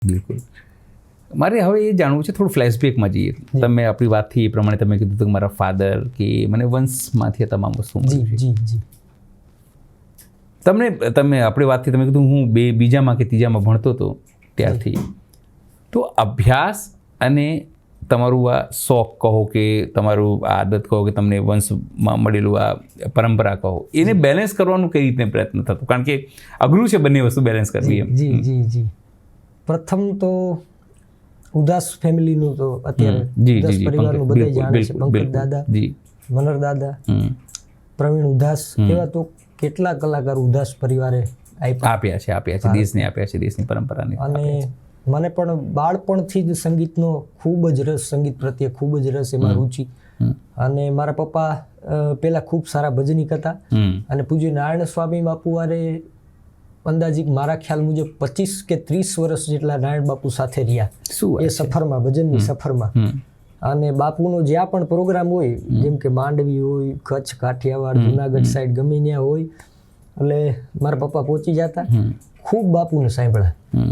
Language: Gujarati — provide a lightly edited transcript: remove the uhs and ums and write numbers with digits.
બિલકુલ. મારે હવે એ જાણવું છે, થોડું ફ્લેશબેકમાં જઈએ. તમે આપણી વાતથી એ પ્રમાણે તમે કીધું કે મારા ફાધર કે મને વંશમાંથી આ તમામ વસ્તુ જી જી જી. તમે આપણી વાતથી તમે કીધું હું બીજામાં કે ત્રીજામાં ભણતો હતો ત્યારથી. તો અભ્યાસ અને તમારું આ શોખ કહો કે તમારું આ આદત કહો કે તમને વંશમાં મળેલું આ પરંપરા કહો, એને બેલેન્સ કરવાનું કઈ રીતે પ્રયત્ન થતો? કારણ કે અઘરું છે બંને વસ્તુ બેલેન્સ કરવી. એમ જી જી જી. પ્રથમ તો ઉદાસ ફેમિલીનું તો અત્યારે ઉદાસ પરિવારનું બધા જાણે છે. પંકજ દાદા, મનર દાદા, પ્રવીણ ઉદાસ, એવા તો કેટલા કલાકારો ઉદાસ પરિવારે આપ્યા છે, દેશને આપ્યા છે, દેશની પરંપરાને. અને મને પણ બાળપણથી જ સંગીતનો ખૂબ જ રસ, સંગીત પ્રત્યે ખૂબ જ રસ, એમાં રુચિ. અને મારા પપ્પા પહેલાં ખૂબ સારા ભજનીક હતા અને પૂજ્ય નારાયણ સ્વામી બાપુ વારે અંદાજિક મારા ખ્યાલ મુજબ 25 કે 30 વર્ષ જેટલા નારાયણ બાપુ સાથે રહ્યા એ સફરમાં, ભજનની સફરમાં. અને બાપુનો જ્યાં પણ પ્રોગ્રામ હોય, જેમ કે માંડવી હોય, કચ્છ, કાઠિયાવાડ, જુનાગઢ સાઈડ, ગમે ત્યાં હોય, એટલે મારા પપ્પા પહોંચી જતા, ખૂબ બાપુને સાંભળ્યા.